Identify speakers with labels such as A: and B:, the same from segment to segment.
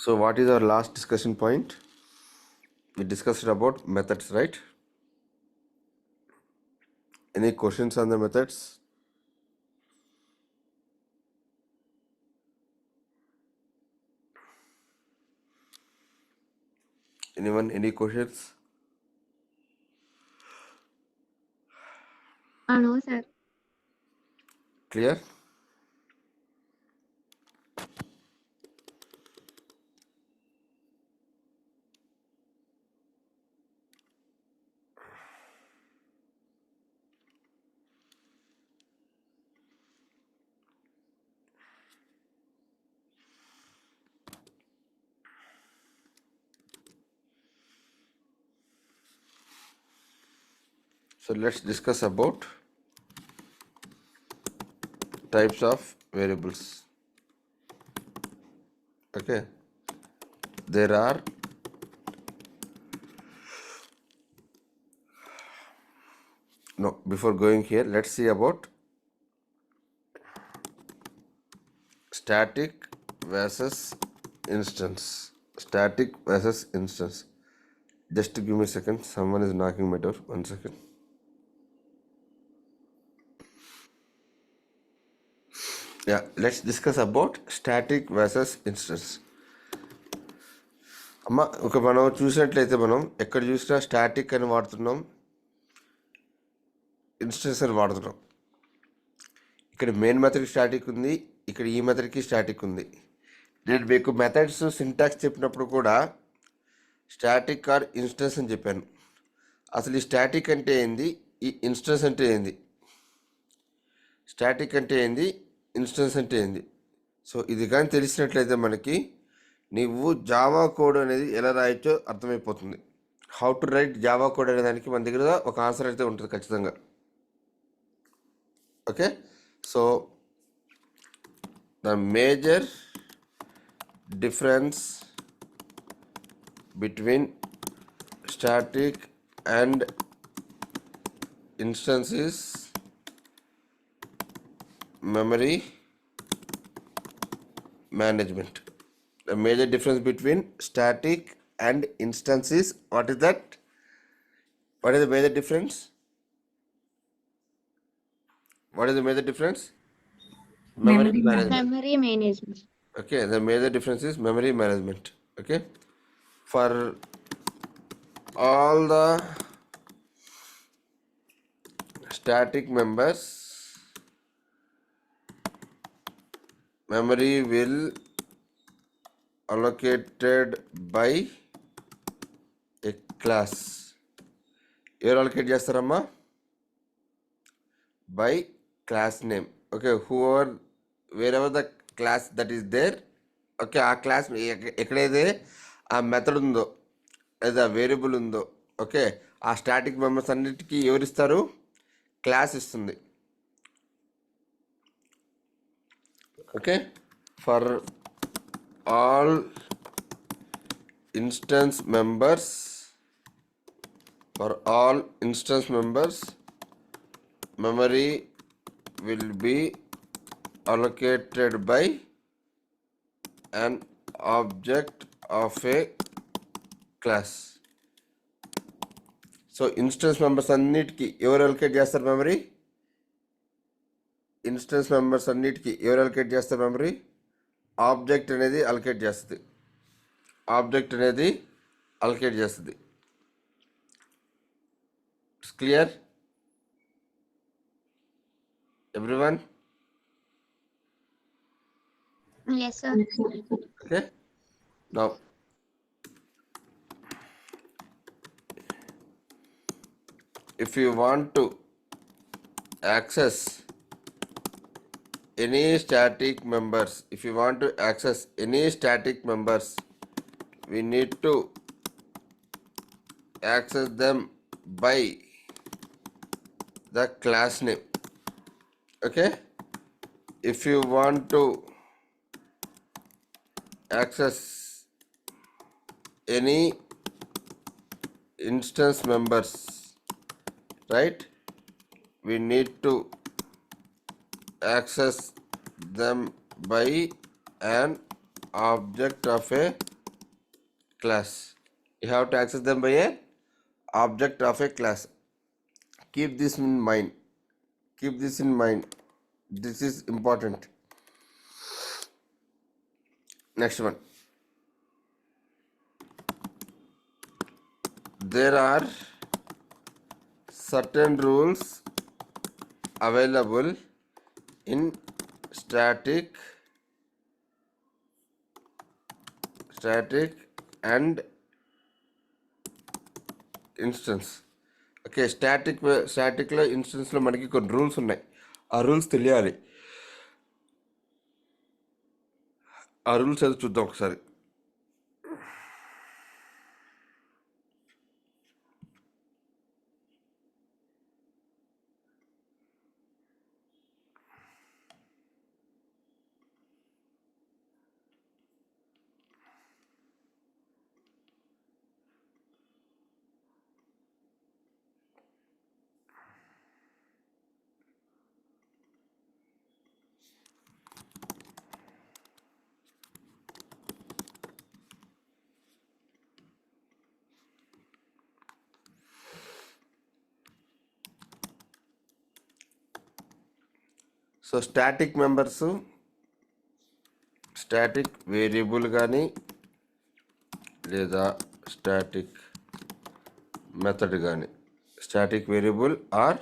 A: So what is our last discussion point? We discussed about methods, right? Any questions on the methods? Anyone, any questions?
B: No, sir.
A: Clear? So let's discuss about types of variables. Okay. There are before going here, let's see about static versus instance. Static versus instance. Just give me a second. Someone is knocking my door. 1 second. Yeah, let's discuss about static versus instance. అమ్మ మనం చూసినట్లయితే మనం ఎక్కడ చూసినా static అని వాడుతున్నాం, instance అని వాడుతున్నాం. ఇక్కడ మెయిన్ మెథడ్కి స్టాటిక్ ఉంది, ఇక్కడ ఈ మెథడ్కి స్టాటిక్ ఉంది. నేను మీకు మెథడ్స్ సింటాక్స్ చెప్పినప్పుడు కూడా స్టాటిక్ ఆర్ ఇన్స్టెన్స్ అని చెప్పాను. అసలు ఈ స్టాటిక్ అంటే ఏంది, ఈ ఇన్స్టెన్స్ అంటే ఏంది, స్టాటిక్ అంటే ఏంది, ఇన్స్టెన్స్ అంటే ఏంది. సో ఇది కానీ తెలిసినట్లయితే మనకి నీవు జావా కోడ్ అనేది ఎలా రాయొచ్చో అర్థమైపోతుంది. How to right Java code అనే దానికి మన దగ్గర ఒక ఆన్సర్ అయితే ఉంటుంది ఖచ్చితంగా. Okay, so the major difference between static and instance is memory management. The major difference between static and instance is, what is that? What is the major difference? What is the major difference? Memory management.
B: Memory management.
A: Okay, the major difference is memory management. Okay, for all the static members, memory will allocated by a class. ఎవరు allocate చేస్తారమ్మా? By class name. Okay, wherever the class that is there, okay, ఆ class ఎక్కడైతే ఆ method ఉందో లేదా variable ఉందో, okay, ఆ static members అన్నిటికీ ఎవరిస్తారు? క్లాస్ ఇస్తుంది. Okay, for all instance members, memory will be allocated by an object of a class. So instance members అన్నిటికీ ఎవరు అలొకేట్ చేస్తారు మెమరీ? ఇన్స్టెన్స్ మెంబర్స్ అన్నిటికీ ఎవరు అలొకేట్ చేస్తారు మెమరీ? ఆబ్జెక్ట్ అనేది అలొకేట్ చేస్తుంది. ఆబ్జెక్ట్ అనేది అలొకేట్ చేస్తుంది. It's clear everyone?
B: Yes, sir.
A: Okay, now if you want to access any static members, we need to access them by the class name. Okay, if you want to access any instance members, right, we need to access them by an object of a class. You have to access them by a object of a class. Keep this in mind. Keep this in mind. This is important. Next one. There are certain rules available in static and instance. Okay, స్టాటిక్లో ఇన్స్టెన్స్లో మనకి కొన్ని rules ఉన్నాయి. ఆ rules తెలియాలి. ఆ rules ఏదో చూద్దాం ఒకసారి. So static members, static variable కానీ లేదా స్టాటిక్ మెథడ్ కానీ, static variable or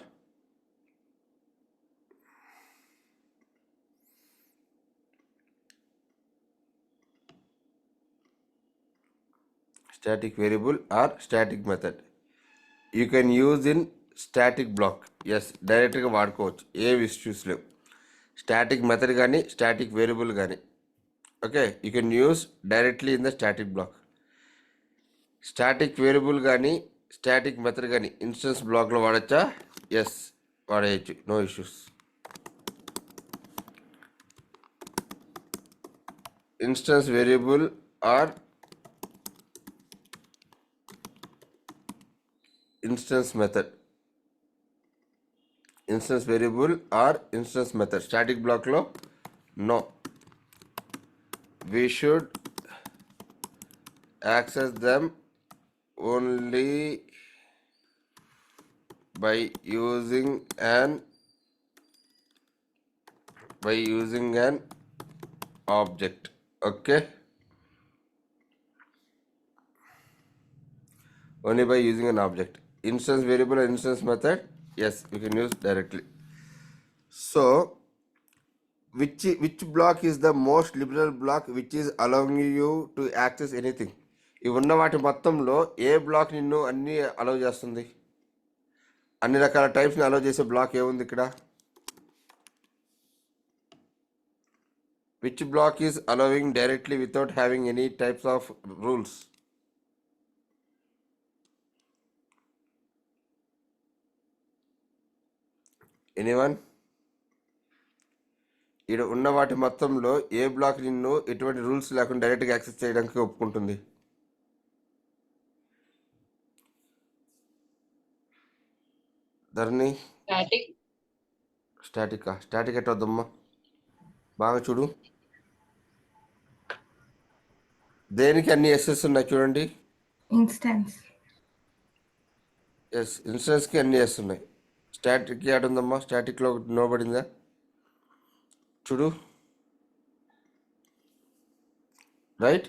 A: static method you can use in static block. Yes, డైరెక్ట్గా వాడుకోవచ్చు, ఏ ఇష్యూస్ లేవు. స్టాటిక్ మెథడ్ కానీ స్టాటిక్ వేరియబుల్ కానీ, okay, you can use directly in the static block. Static variable కానీ స్టాటిక్ మెథడ్ కానీ instance బ్లాక్లో వాడచ్చా? ఎస్, వాడేయచ్చు, no issues. Instance variable or instance variable or instance method static block lo no, we should access them only by using an object. Okay, only by using an object. Instance variable and instance method, yes, we can use directly. So which block is the most liberal block which is allowing you to access anything? ఈ ఉన్న వాటి మొత్తంలో ఏ black నిన్ను అన్ని allow చేస్తుంది? అన్ని రకాల టైప్స్ని allow చేసే బ్లాక్ ఏముంది ఇక్కడ? which block is allowing directly without having any types of rules? Anyone? ఇక్కడ ఉన్న వాటి మొత్తంలో ఏ బ్లాక్ నిన్ను ఎటువంటి రూల్స్ లేకుండా డైరెక్ట్గా యాక్సెస్ చేయడానికి ఒప్పుకుంటుంది? ధరణి, స్టాటిక్ ఎట్ వద్దమ్మా, బాగా చూడు. దేనికి అన్ని ఎస్ఎస్ ఉన్నాయి చూడండి. ఎస్, ఇన్స్టెన్స్కి అన్ని ఎస్ ఉన్నాయి. స్టాటిక్కి యాడ్ ఉందమ్మా, స్టాటిక్లో నో పడిందా చూడు, right?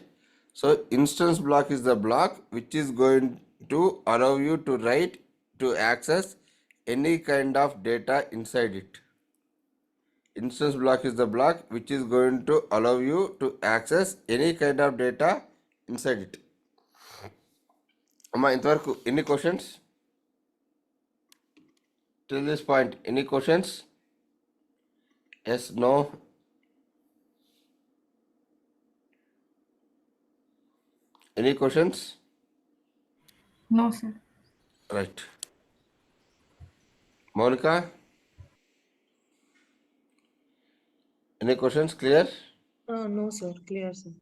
A: So instance block is the block which is going to allow you to right to access any kind of data inside it. Instance block is the block which is going to allow you to access any kind of data inside it. Amma, ఇంతవరకు ఎన్ని questions till this point? Any questions? Yes, no? Any questions?
C: No, sir.
A: Right. Monica? Any questions? Clear?
D: No, sir. Clear, sir.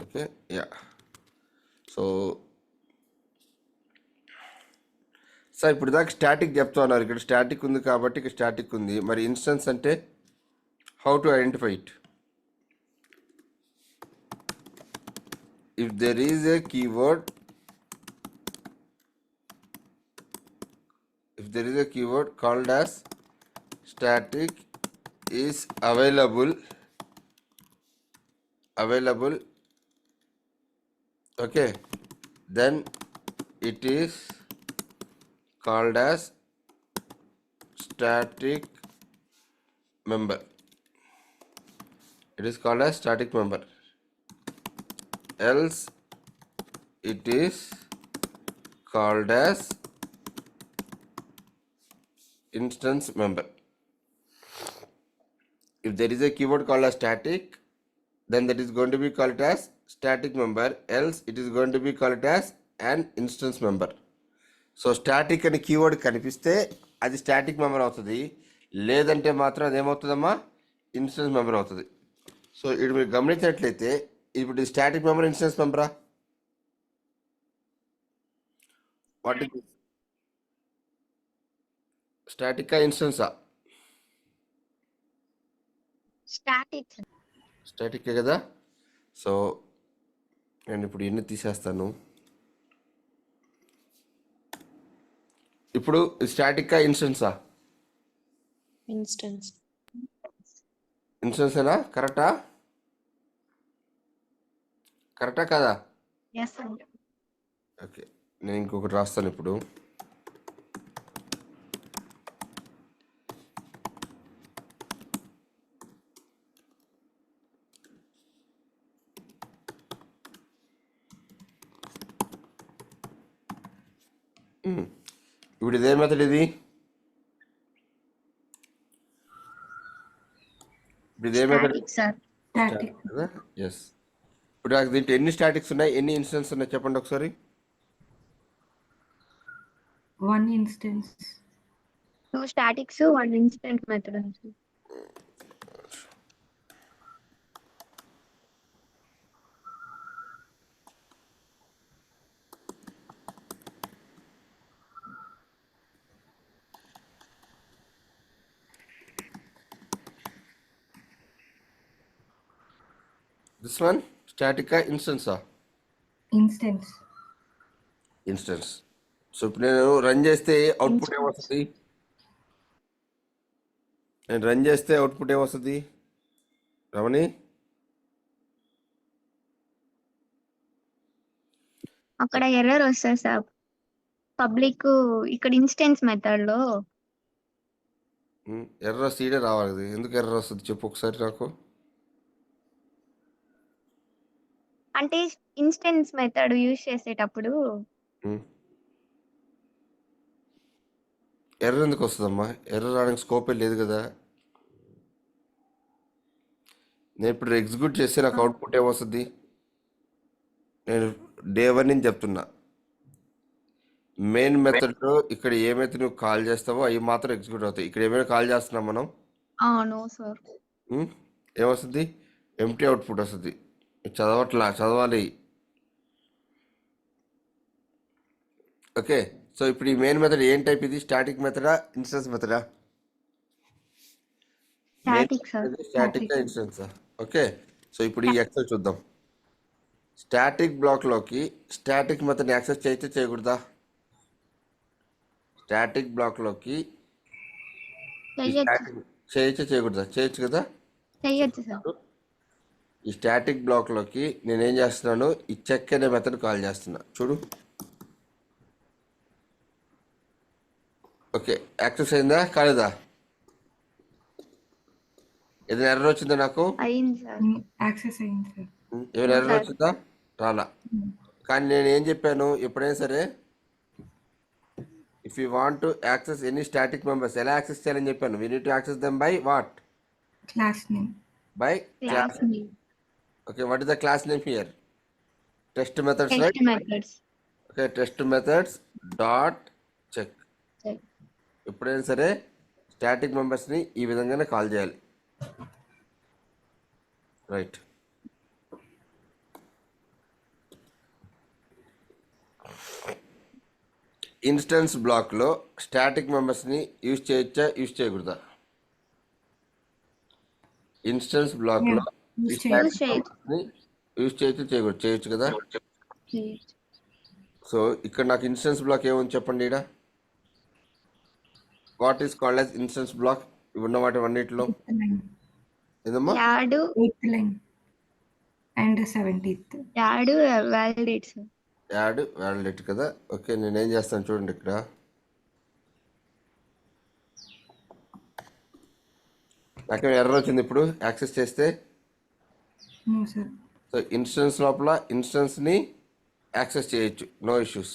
A: Okay, yeah. So sir ఇప్పుడు దాకా static చెప్తా ఉన్నారు. ఇక్కడ static ఉంది కాబట్టి ఇక్కడ స్టాటిక్ ఉంది. మరి ఇన్స్టెన్స్ అంటే how to identify it? if there is a keyword called as static is available, okay, then it is called as static member. It is called as static member. Else it is called as instance member. If there is a keyword called as static, then that is going to be called as static member. Else it is going to be called as an instance member. So static అని keyword కనిపిస్తే అది static member అవుతుంది, లేదంటే మాత్రం అది ఏమవుతుందమ్మా, instance member అవుతుంది. So ఇప్పుడు మీరు గమనించినట్లయితే ఇప్పుడు స్టాటిక్ మెంబర్ ఇన్స్టెన్స్ మెంబరా? వాట్ ఇస్ స్టాటికా ఇన్స్టెన్సా?
B: Static.
A: స్టాటికే కదా. సో నేను ఇప్పుడు ఎన్ని తీసేస్తాను. ఇప్పుడు స్టాటికా ఇన్స్టెన్సా?
D: Instance.
A: ఇన్స్టెన్సేనా? కరెక్టా కదా?
B: Yes, sir.
A: ఓకే, నేను ఇంకొకటి రాస్తాను ఇప్పుడు. ఇప్పుడు ఇదే మెథడ్ ఇది. ఇప్పుడు ఇదే మెథడ్
B: Static, sir.
C: Static.
A: కదా. ఎస్. ఇప్పుడు నాకు దీంట్లో ఎన్ని స్టాటిక్స్ ఉన్నాయి, ఎన్ని ఇన్స్టెన్స్ ఉన్నాయి చెప్పండి ఒకసారి.
C: 1 instance.
B: 2 statics, 1 instant method. Also.
A: This one స్టాటికా ఇన్స్టెన్సా?
C: Instance.
A: ఇన్స్టెన్స్. సో ఇప్పుడు నేను రన్ చేస్తే అవుట్పుట్ ఏమొస్తుంది? రమణి?
B: అక్కడ ఎర్రర్ వస్తుంది సార్. పబ్లిక్ ఇక్కడ ఇన్స్టెన్స్ మెథడ్ లో
A: ఎర్ర సీడే రావాలి. ఎందుకు ఎర్ర వస్తుంది చెప్పు ఒకసారి నాకు.
B: అంటే ఇన్స్టెన్స్ మెథడ్ యూజ్ చేసేటప్పుడు
A: ఎర్ర ఎందుకు వస్తుందమ్మా? ఎర్ర రావడానికి స్కోపే లేదు కదా. నేను ఇప్పుడు ఎగ్జిక్యూట్ చేస్తే నాకు అవుట్పుట్ ఏమొస్తుంది? నేను డే 1 నుంచి చెప్తున్నా, మెయిన్ మెథడ్లో ఇక్కడ ఏమైతే నువ్వు కాల్ చేస్తావో అవి మాత్రం ఎగ్జిక్యూట్ అవుతాయి. ఇక్కడ ఏమైనా కాల్ చేస్తున్నాం మనం,
B: నో సార్.
A: ఏమొస్తుంది? ఎంటీ అవుట్పుట్ వస్తుంది. చదవాలి. ఓకే, సో ఇప్పుడు ఈ మెయిన్ మెథడ్ ఏం టైప్ ఇది? స్టాటిక్ మెథడా, ఇన్స్టెన్స్ మెథడా?
B: Static sir.
A: స్టాటిక్ ఇన్స్టెన్సా? ఓకే, సో ఇప్పుడు ఈ ఎక్సెల్ చూద్దాం. స్టాటిక్ బ్లాక్లోకి స్టాటిక్ మెథడ్ యాక్సెస్ చేయొచ్చా చేయకూడదా? స్టాటిక్ బ్లాక్లోకి చేయొచ్చా చేయకూడదా? చేయొచ్చు కదా.
B: చెయ్యొచ్చు సార్.
A: ఈ స్టాటిక్ బ్లాక్లోకి నేనేం చేస్తున్నాను, ఈ చెక్ అనే మెథడ్ కాల్ చేస్తున్నా. చూడు, ఓకే, యాక్సెస్ అయిందా కాలేదా? ఏదైనా ఎర్రర్ వచ్చిందా నాకు?
B: అయింది సార్.
C: Access అయింది సార్.
A: ఏమైనా ఎర్రర్ వచ్చిందా? రాలా. కానీ నేను ఏం చెప్పాను, ఎప్పుడైనా సరే if you want to access any static members ఎలా యాక్సెస్ చేయాలని చెప్పాను. We need to access them by what?
C: Class name.
A: By
B: class
A: class. Okay, what is the class name here? Test methods, right?
B: Test methods.
A: Okay, test methods dot check. ఎప్పుడైనా సరే static మెంబర్స్ని ఈ విధంగానే call చేయాలి, right? Instance బ్లాక్లో static మెంబర్స్ని use చేయొచ్చా use చేయకూడదా? ఇన్స్టెన్స్ బ్లాక్లో
C: యూజ్
B: చేయొచ్చు.
A: యూజ్ చేయకూడదు, చేయొచ్చు కదా. సో ఇక్కడ నాకు ఇన్స్టెన్స్ బ్లాక్ ఏముంది చెప్పండి. ఇక్కడ what is called as instance block? ఇవి ఉన్న వాటి అన్నిటిలో
C: Eighth line.
A: ఏదమ్మా?
B: Add
C: 8th line. And 17th.
B: Add validate sir.
A: Add validate కదా. ఓకే, నేనేం చేస్తాను చూడండి. ఇక్కడ నాకేం ఎర్రర్ వచ్చింది ఇప్పుడు యాక్సెస్ చేస్తే.
C: No, sir.
A: సో ఇన్స్టెన్స్ లోపల ఇన్స్టెన్స్ని యాక్సెస్ చేయొచ్చు, no issues,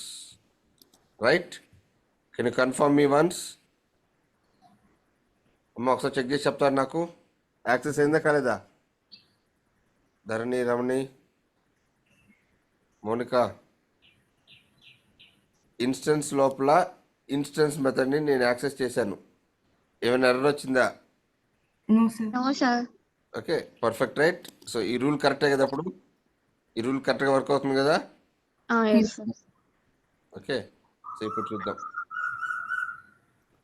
A: right? Can you confirm me once? అమ్మ ఒకసారి చెక్ చేసి చెప్తారు నాకు, యాక్సెస్ అయిందా కాలేదా? ధరణి, రమణి, మౌనిక, ఇన్స్టెన్స్ లోపల ఇన్స్టెన్స్ మెథడ్ని నేను యాక్సెస్ చేశాను. ఏమైనా ఎర్రర్ వచ్చిందా?
C: No, sir.
B: No sir.
A: Okay, perfect, right. So ఈ రూల్ కరెక్టే కదా? అప్పుడు ఈ రూల్ కరెక్ట్గా వర్క్ అవుతుంది కదా?
B: Yes sir.
A: ఓకే, సో ఇప్పుడు చూద్దాం.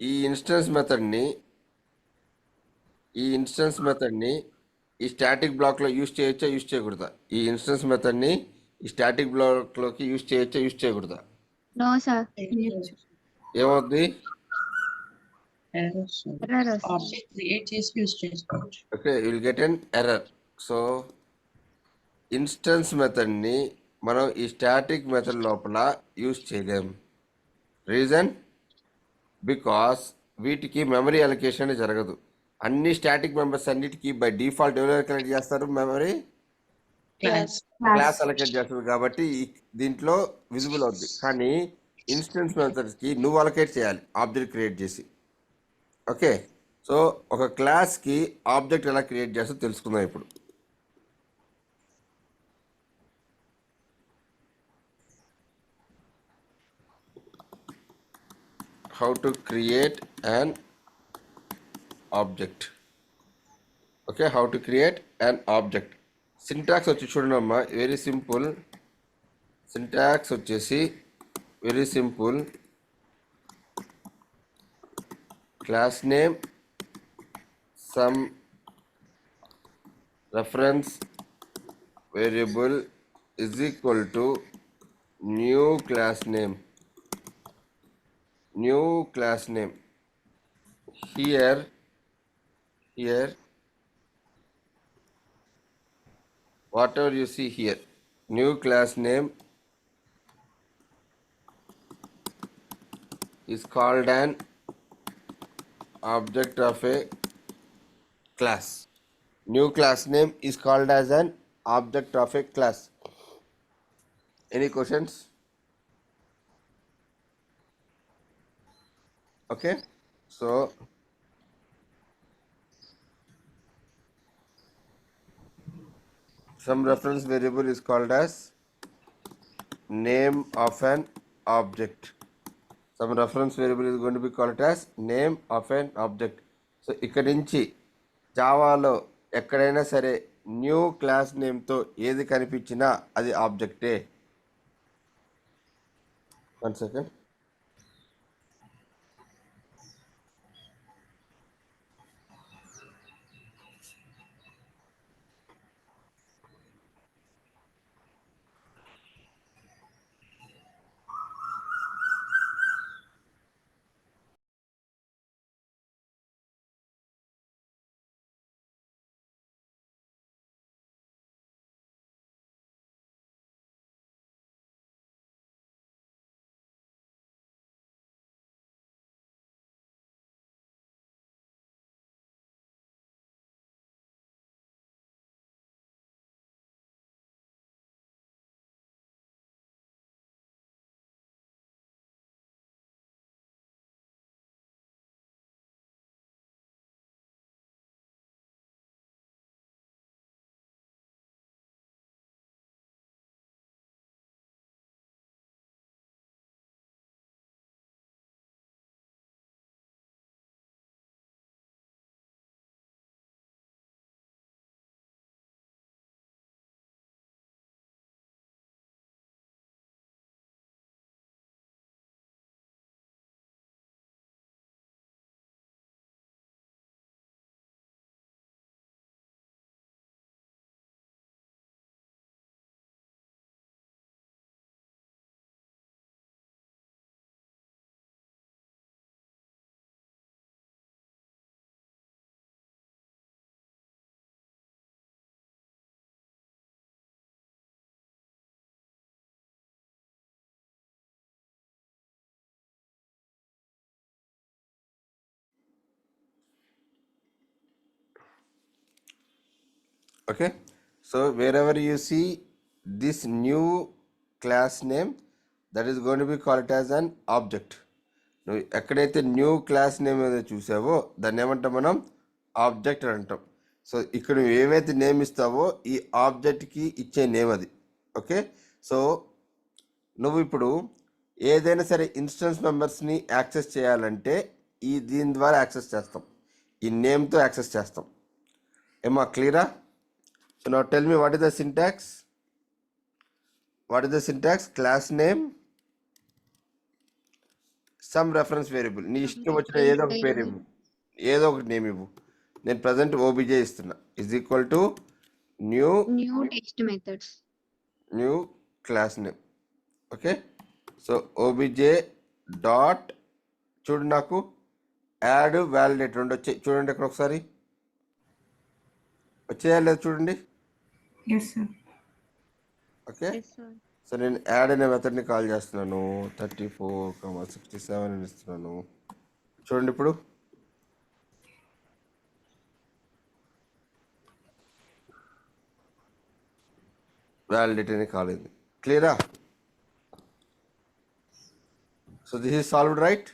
A: ఈ ఇన్స్టెన్స్ మెథడ్ని ఈ స్టాటిక్ బ్లాక్లో యూజ్ చేయొచ్చా, యూజ్ చేయకూడదా? ఈ ఇన్స్టెన్స్ మెథడ్ని ఈ స్టాటిక్ బ్లాక్లోకి యూజ్ చేయొచ్చా, యూజ్ చేయకూడదా?
B: No sir.
A: ఏమవుద్ది?
D: Error, sir.
B: ఎర్రర్ వస్తుంది.
D: Object create చేసి యూజ్ చేసుకోవచ్చు.
A: Okay, you will get an error. So instance మెథడ్ని మనం ఈ స్టాటిక్ మెథడ్ లోపల యూజ్ చేయలేం. రీజన్? బికాస్ వీటికి మెమరీ అలొకేషన్ జరగదు. అన్ని స్టాటిక్ మెంబర్స్ అన్నిటికీ బై డిఫాల్ట్ ఎవరు కనెక్ట్ చేస్తారు? మెమరీ క్లాస్ అలొకేట్ చేస్తుంది కాబట్టి దీంట్లో విజిబుల్ అవుద్ది. కానీ ఇన్స్టెన్స్ మెథడ్స్కి నువ్వు అలొకేట్ చేయాలి ఆబ్జెక్ట్ క్రియేట్ చేసి. ఓకే, సో ఒక క్లాస్కి ఆబ్జెక్ట్ ఎలా క్రియేట్ చేస్తో తెలుసుకుందాం ఇప్పుడు. How to create an object. Okay, how to create an object. Syntax వచ్చి చూడండి అమ్మా, వెరీ సింపుల్. సింటాక్స్ వచ్చేసి very simple. Class name, some reference variable is equal to new class name. Here whatever you see here, new class name is called an object of a class. New class name is called as an object of a class. Any questions? Okay, so some reference variable is called as name of an object. Some reference variable is going to be called as name of an object. So ఇక్కడి నుంచి జావాలో ఎక్కడైనా సరే new class నేమ్తో ఏది కనిపించినా అది ఆబ్జెక్టే. 1 second. Okay, so wherever you see this new class name, that is going to be called as an object. నువ్వు ఎక్కడైతే new class name ఏదో చూసావో దాన్ని ఏమంటాం మనం ఆబ్జెక్ట్ అని అంటాం. సో ఇక్కడ నువ్వు ఏవైతే నేమ్ ఇస్తావో ఈ ఆబ్జెక్ట్కి ఇచ్చే నేమ్ అది. ఓకే, సో నువ్వు ఇప్పుడు ఏదైనా సరే ఇన్స్టెన్స్ మెంబర్స్ని యాక్సెస్ చేయాలంటే దీని ద్వారా యాక్సెస్ చేస్తాం, ఈ నేమ్తో యాక్సెస్ చేస్తాం. ఏమా క్లియరా? So now tell me what is the syntax. What is the syntax? Class name some reference variable, నీ ఇష్టం వచ్చిన ఏదో ఒక పేరు ఇవ్వు, ఏదో ఒకటి నేమ్ ఇవ్వు. నేను ప్రజెంట్ ఓబీజే ఇస్తున్నా. Is equal to new
B: text methods,
A: new class name. Okay, so OBJ dot, చూడు నాకు యాడ్ వ్యాలిడేట్ రెండు వచ్చాయి. చూడండి ఇక్కడ ఒకసారి వచ్చేయా లేదు చూడండి.
C: Yes, sir.
A: ఓకే, సో నేను యాడ్ అనే మెథడ్ని కాల్ చేస్తున్నాను. 34,67 అని ఇస్తున్నాను. చూడండి ఇప్పుడు వ్యాలిడేట్ అని కాల్ అయింది. క్లియరా? So this is solved right.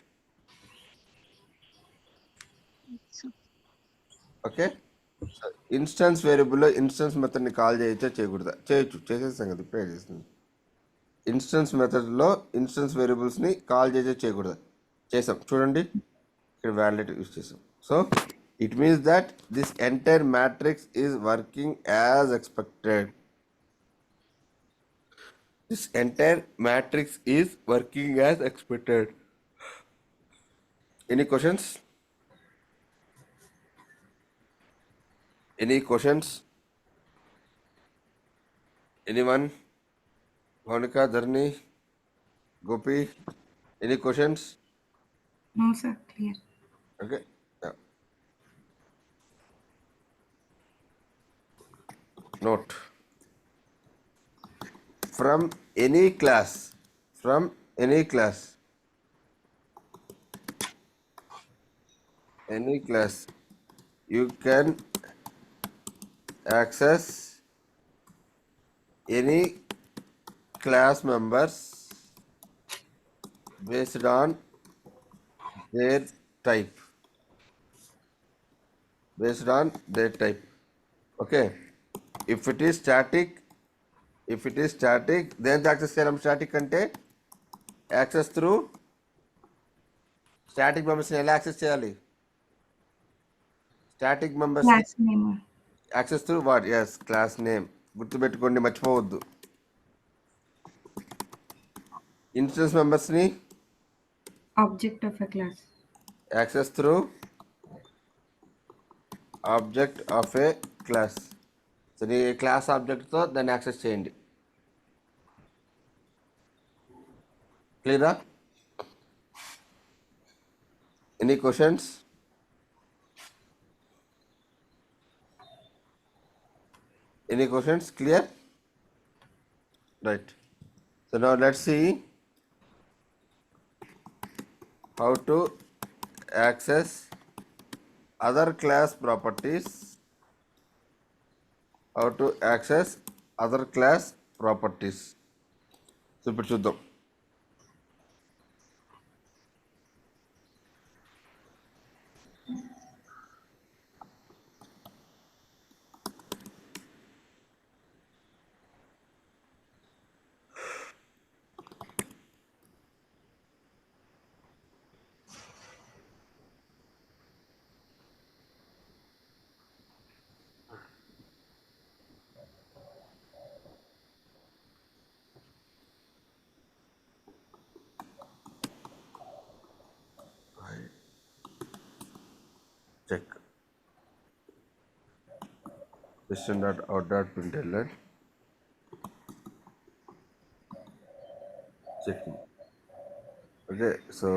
A: Okay, so instance వేరియబుల్లో ఇన్స్టెన్స్ మెథడ్ని కాల్ చేయొచ్చా చేయకూడదా? చేయొచ్చు, చేసేసాం కదా ఇప్పుడే చేసింది. ఇన్స్టెన్స్ మెథడ్లో ఇన్స్టెన్స్ వేరియబుల్స్ని కాల్ చేయొచ్చా చేయకూడదా? చేసాం. చూడండి ఇక్కడ వ్యాలిడేట్ యూస్ చేసాం. So it means that this entire matrix is working as expected. This entire matrix is working as expected. Any questions? Any questions? Anyone? Monica, Dharni, Gopi? Any questions?
C: No, sir. Clear.
A: Okay. Yeah. Note. From any class, you can access any class members based on their type. Okay, if it is static, then access చేయడం. Static అంటే access through static మెంబర్స్ని ఎలా access చేయాలి? Static members
C: Class name.
A: Access through what? Yes, class name. గుర్తుపెట్టుకోండి, మర్చిపోవద్దు. ఇన్స్టెన్స్ మెంబర్స్ని
C: Object of a class.
A: Access through object of a class. So నీ క్లాస్ ఆబ్జెక్ట్తో దాన్ని యాక్సెస్ చేయండి. క్లియరా? Any questions? Clear? Right. So now let's see how to access other class properties. So ఇప్పుడు చూద్దాం. Check system.out.println. Checking. Okay, so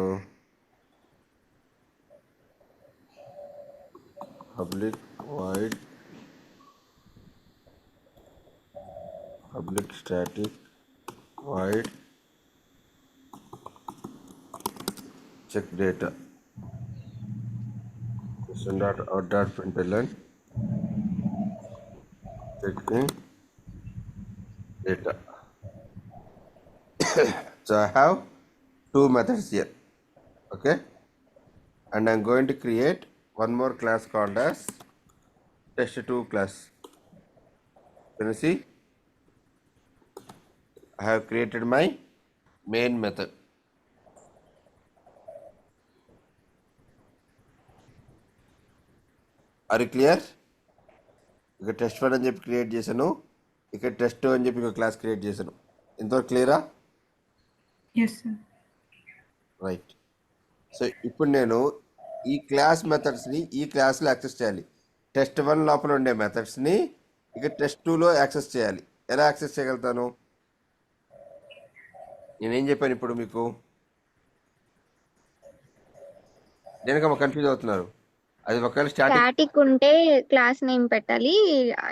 A: public void public static void check data system.out.println checking data. So I have two methods here. Okay, and I'm going to create one more class called as test2 class. Can you see? I have created my main method. Are you clear? ఇక test one అని చెప్పి create చేశాను, ఇక్కడ test two అని చెప్పి ఒక class create చేశాను. ఇంతవరకు క్లియరా?
C: Yes, sir.
A: రైట్. సో ఇప్పుడు నేను ఈ క్లాస్ మెథడ్స్ని ఈ క్లాస్లో యాక్సెస్ చేయాలి. టెస్ట్ వన్ లోపల ఉండే మెథడ్స్ని ఇక టెస్ట్ టూలో యాక్సెస్ చేయాలి. ఎలా యాక్సెస్ చేయగలుగుతాను? నేనేం చెప్పాను ఇప్పుడు మీకు? దేనికమ్మా కన్ఫ్యూజ్ అవుతున్నారు? అది ఒకవేళ స్టాటిక్
B: స్టాటిక్ ఉంటే క్లాస్ నేమ్ పెట్టాలి,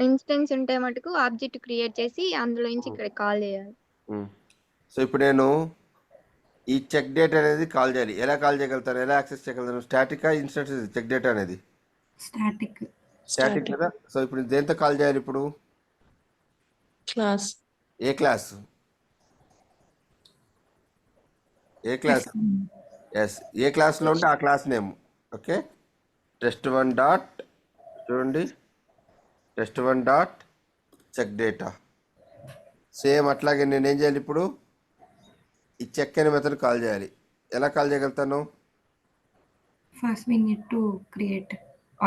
B: ఇన్స్టెన్స్ ఉంటే మటుకు ఆబ్జెక్ట్ క్రియేట్ చేసి అందులో నుంచి ఇక్కడ కాల్ చేయాలి.
A: సో ఇప్పుడు నేను ఈ చెక్ డేటా అనేది కాల్ చేయాలి. ఎలా కాల్ చేయగలుగుతాను, ఎలా యాక్సెస్ చేయగలుగుతాను? స్టాటికా ఇన్స్టెన్స్ చెక్ డేటా అనేది
C: Static.
A: స్టాటిక్ కదా. సో ఇప్పుడు దేంతో కాల్ చేయాలి? ఇప్పుడు
D: Class.
A: ఏ క్లాస్? ఏ క్లాస్? ఎస్, ఏ క్లాస్లో ఉంటే ఆ class name. Okay, test one dot, చూడండి, test one dot check data. Same అట్లాగే నేను ఏం చేయాలి ఇప్పుడు? ఈ చెక్ అనే మెథడ్ కాల్ చేయాలి. ఎలా కాల్ చేయగలుగుతాను?
C: First, we need to create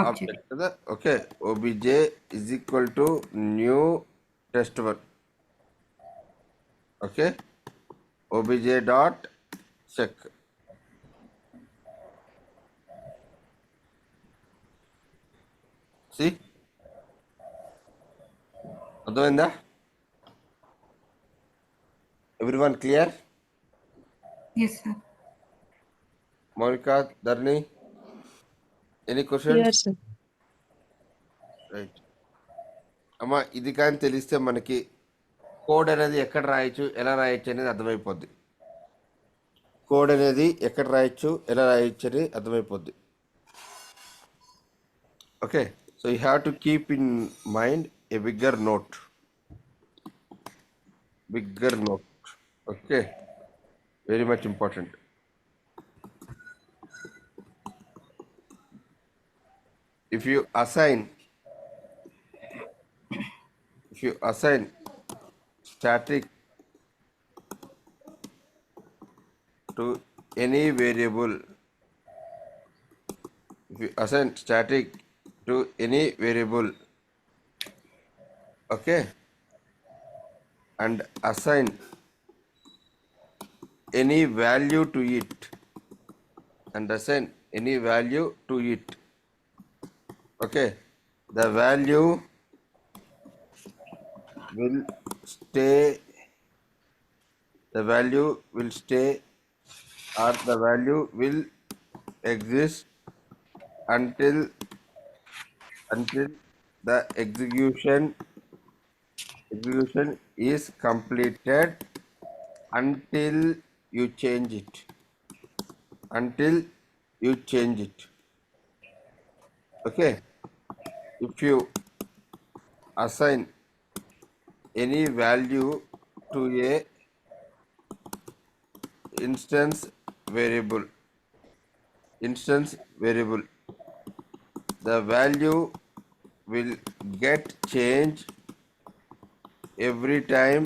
C: object.
A: కదా. Okay, OBJ is equal to new test one. Okay, OBJ dot check. See, అర్థమైందా? Everyone clear?
C: Yes, sir.
A: Mounika, Dharni, any question?
D: Clear, sir.
A: Right అమ్మా, ఇది కానీ తెలిస్తే మనకి కోడ్ అనేది ఎక్కడ రాయొచ్చు, ఎలా రాయొచ్చు అనేది అర్థమైపోద్ది. కోడ్ అనేది ఎక్కడ రాయొచ్చు, ఎలా రాయొచ్చు అనేది అర్థమైపోద్ది. Okay, so you have to keep in mind a bigger note. Okay, very much important. If you assign static to any variable, okay, and assign any value to it, okay, the value will stay or the value will exist until the execution is completed, until you change it. Okay, if you assign any value to a instance variable, the value will get changed every time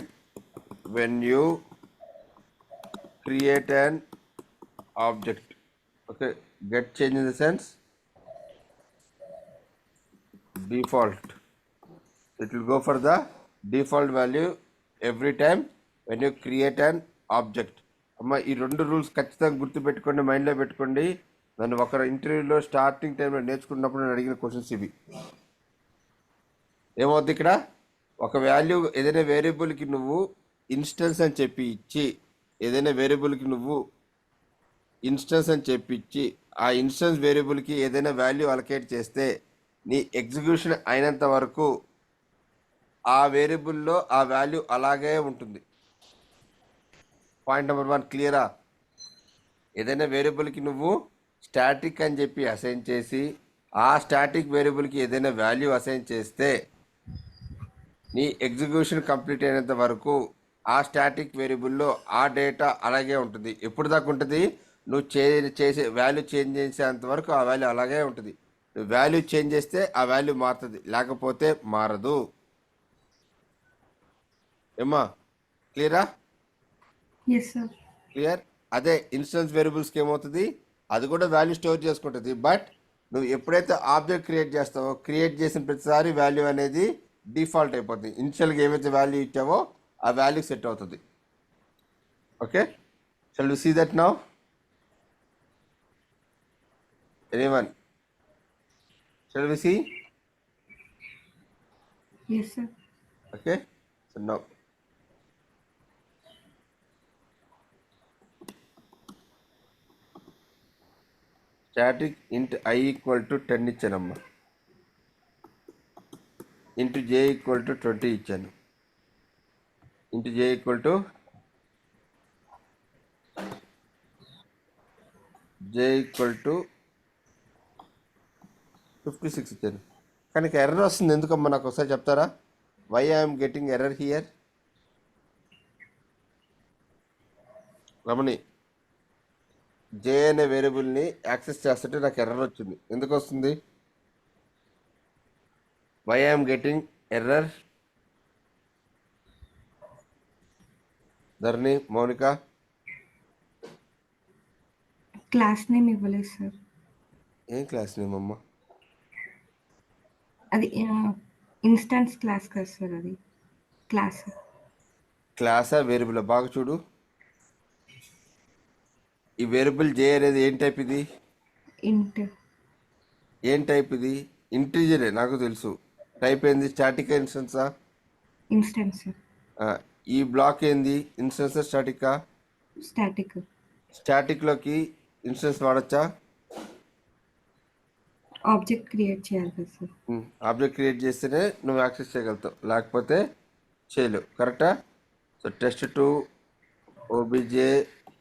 A: when you create an object. Okay, get change in the sense default. It will go for the default value every time when you create an object. అమ్మ, ఈ రెండు rules ఖచ్చితంగా గుర్తుపెట్టుకోండి, మైండ్లో పెట్టుకోండి. నన్ను ఒక ఇంటర్వ్యూలో స్టార్టింగ్ టైంలో నేర్చుకున్నప్పుడు నేను అడిగిన క్వశ్చన్స్ ఇవి. ఏమవుద్ది ఇక్కడ? ఒక వాల్యూ ఏదైనా వేరియబుల్కి నువ్వు ఇన్స్టెన్స్ అని చెప్పి ఇచ్చి, ఆ ఇన్స్టెన్స్ వేరియబుల్కి ఏదైనా వాల్యూ అలకేట్ చేస్తే నీ ఎగ్జిక్యూషన్ అయినంత వరకు ఆ వేరియబుల్లో ఆ వాల్యూ అలాగే ఉంటుంది. పాయింట్ నెంబర్ 1 క్లియరా? ఏదైనా వేరియబుల్కి నువ్వు స్టాటిక్ అని చెప్పి అసైన్ చేసి, ఆ స్టాటిక్ వేరియబుల్కి ఏదైనా వాల్యూ అసైన్ చేస్తే నీ ఎగ్జిక్యూషన్ కంప్లీట్ అయినంత వరకు ఆ స్టాటిక్ వేరియబుల్లో ఆ డేటా అలాగే ఉంటుంది. ఎప్పుడు దాకా ఉంటుంది? నువ్వు చేసే వాల్యూ చేంజ్ చేసేంత వరకు ఆ వాల్యూ అలాగే ఉంటుంది. నువ్వు వాల్యూ చేంజ్ చేస్తే ఆ వాల్యూ మారుతుంది, లేకపోతే మారదు. ఏమ్మా, క్లియరా?
C: Yes, sir.
A: క్లియర్. అదే ఇన్స్టెన్స్ వేరియబుల్స్కి ఏమవుతుంది, అది కూడా వాల్యూ స్టోర్ చేసుకుంటుంది. బట్ నువ్వు ఎప్పుడైతే ఆబ్జెక్ట్ క్రియేట్ చేస్తావో, క్రియేట్ చేసిన ప్రతిసారి వాల్యూ అనేది డిఫాల్ట్ అయిపోతుంది. ఇనిషియల్గా ఏమైతే వాల్యూ ఇచ్చావో ఆ వాల్యూ సెట్ అవుతుంది. Okay, shall we see that now? Anyone? Shall we see?
C: Yes, sir.
A: Okay, so now static int I equal to 10 ఇచ్చానమ్మా, ఇంటూ J ఈక్వల్ టు 20 ఇచ్చాను, int J equal to J equal to 56 ఇచ్చాను. కానీ error వస్తుంది ఎందుకమ్మా, నాకు ఒకసారి చెప్తారా? Why I'm getting error here? Ramani, J అనే వేరియబుల్ని యాక్సెస్ చేస్తుంటే నాకు ఎర్రర్ వచ్చింది. ఎందుకు వస్తుంది? Why I'm getting error? Dharani, Mounika,
C: class name ఇవ్వలేదు సార్.
A: ఏం క్లాస్ నేమ్ అమ్మా?
C: అది ఇన్స్టాన్స్ క్లాస్ కదా సార్, అది క్లాస్.
A: క్లాసా వేరియబుల్? బాగా చూడు, ఈ వేరియబుల్ J అనేది ఏం టైప్? ఇది
C: ఇంట్.
A: ఏం టైప్? ఇది ఇంటీజరే, నాకు తెలుసు. టైప్ ఏంది? స్టాటిక్ ఇన్స్టెన్సా?
C: ఇన్స్టాన్స్
A: ఈ బ్లాక్ ఏంది? ఇన్స్టెన్సా స్టాటికా?
C: స్టాటిక్.
A: స్టాటిక్లోకి ఇన్స్టెన్స్ వాడచ్చా?
C: ఆబ్జెక్ట్ క్రియేట్ చేయాలి కదా సార్.
A: ఆబ్జెక్ట్ క్రియేట్ చేస్తేనే నువ్వు యాక్సెస్ చేయగలుగుతావు, లేకపోతే చేయలేవు. కరెక్టా? So test2 obj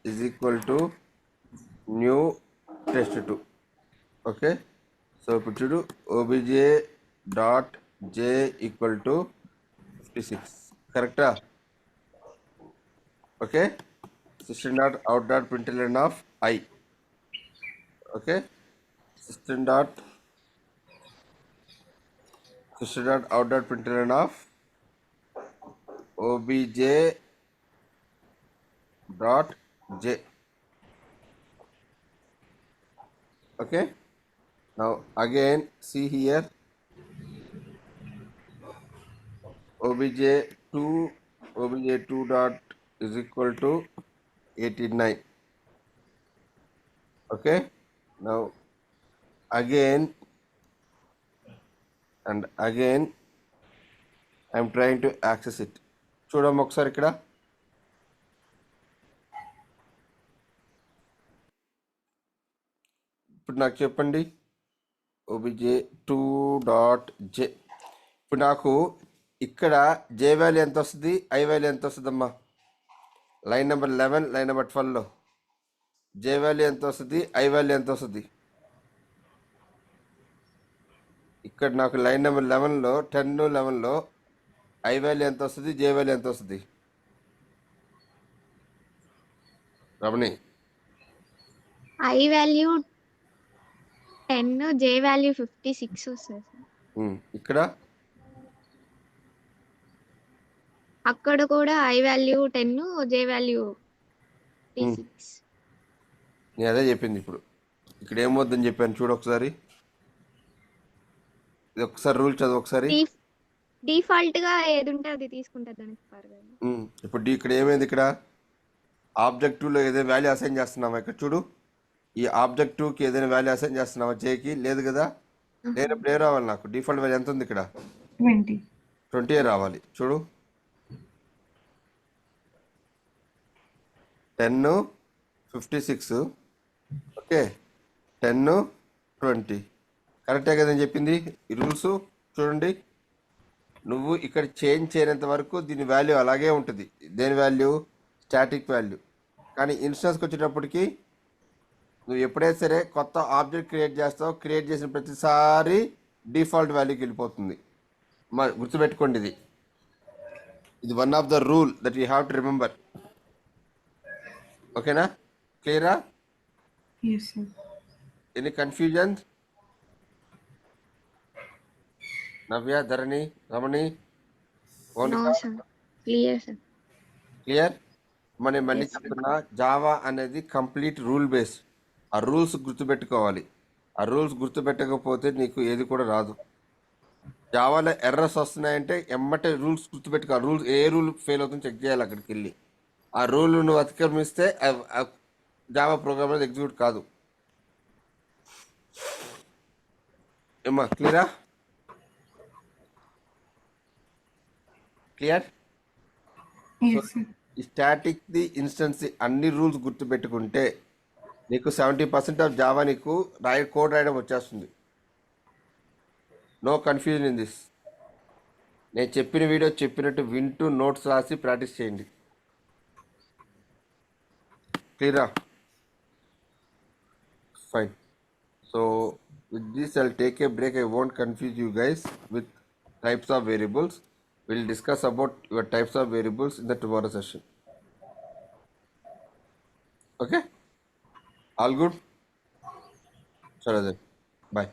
A: is equal to new test2. Okay, so ఇప్పుడు చూడు, obj dot j equal to 56. కరెక్టా? Okay, system dot out dot println of I. Okay, system dot out dot println of obj dot j. Okay, now again see here, obj2 dot is equal to 89. Okay, now again and again I'm trying to access it. చూడమ్మ ఒకసారి ఇక్కడ, ఇప్పుడు నాకు చెప్పండి, obj2 dot j. ఇప్పుడు నాకు ఇక్కడ J value ఎంత వస్తుంది, I వాల్యూ ఎంత వస్తుందమ్మా? లైన్ నెంబర్ 11, లైన్ నెంబర్ 12లో J వాల్యూ ఎంత వస్తుంది, I వాల్యూ ఎంత వస్తుంది? ఇక్కడ నాకు లైన్ నెంబర్ 11లో 10, 11లో I వాల్యూ ఎంత వస్తుంది, J వాల్యూ ఎంత వస్తుంది? Ramani,
B: I value 10, J value 56 వస్తుంది సార్.
A: ఇక్కడ
B: అక్కడ కూడా I వాల్యూ 10, J వాల్యూ 56.
A: నేను అదే చెప్పింది. ఇప్పుడు ఇక్కడ ఏమవుద్దని చెప్పాను చూడు ఒకసారి, ఇది ఒకసారి రూల్ చదువు ఒకసారి.
B: డిఫాల్ట్ గా ఏది ఉంటే అది తీసుకుంటారు దానికి పర్వాలేదు.
A: ఇప్పుడు ఇక్కడ ఏమైంది, ఇక్కడ ఆబ్జెక్టివ్లో ఏదైనా వాల్యూ అసైన్ చేస్తున్నామా? ఇక్కడ చూడు, ఈ ఆబ్జెక్టివ్కి ఏదైనా వాల్యూ అసైన్ చేస్తున్నామా? జేకి లేదు కదా, లేనప్పుడు ఏ రావాలి నాకు? డిఫాల్ట్ వాల్యూ ఎంత ఉంది ఇక్కడ? 20 రావాలి. చూడు, 10, 56. ఓకే, 10, 20 కరెక్టే కదని చెప్పింది ఈ రూల్స్. చూడండి, నువ్వు ఇక్కడ చేంజ్ చేయనంత వరకు దీని వాల్యూ అలాగే ఉంటుంది. దేని వాల్యూ? Static value. కానీ ఇన్స్టెన్స్కి వచ్చేటప్పటికి నువ్వు ఎప్పుడైతే సరే కొత్త ఆబ్జెక్ట్ క్రియేట్ చేస్తావు, క్రియేట్ చేసిన ప్రతిసారి డిఫాల్ట్ వాల్యూకి వెళ్ళిపోతుంది. గుర్తుపెట్టుకోండి ఇది. ఇది one of the rule that you have to remember. ఓకేనా? క్లియరా?
C: Yes, sir.
A: Any confusion? Navya, Dharani, Ramani,
B: no
A: Mounika,
B: sir, clear sir.
A: Clear? మనం మళ్ళీ
B: Yes, sir.
A: చెప్తున్నా, జావా అనేది కంప్లీట్ రూల్ బేస్. ఆ రూల్స్ గుర్తుపెట్టుకోవాలి. ఆ రూల్స్ గుర్తుపెట్టకపోతే నీకు ఏది కూడా రాదు. జావాలో ఎర్రర్స్ వస్తున్నాయంటే ఎమ్మటే రూల్స్ గుర్తుపెట్టుకో. ఆ రూల్స్ ఏ రూల్ ఫెయిల్ అవుతుందో చెక్ చేయాలి అక్కడికి వెళ్ళి. ఆ రూల్ నువ్వు అతిక్రమిస్తే జావా ప్రోగ్రామ్ అనేది ఎగ్జిక్యూట్ కాదు. ఏమ్మా, క్లియరా? క్లియర్?
C: Yes, sir.
A: ఈ స్టాటిక్ది, ఇన్స్టెన్స్ అన్ని రూల్స్ గుర్తుపెట్టుకుంటే నీకు 70% ఆఫ్ జావా నీకు కోడ్ రాయడం వచ్చేస్తుంది. No confusion in this. నేను చెప్పిన వీడియో చెప్పినట్టు వింటూ నోట్స్ రాసి ప్రాక్టీస్ చేయండి. క్లియరా? Fine. So with this I'll take a break. I won't confuse you guys with types of variables. We'll discuss about your types of variables in the tomorrow session. Okay? All good? Sure then. Bye.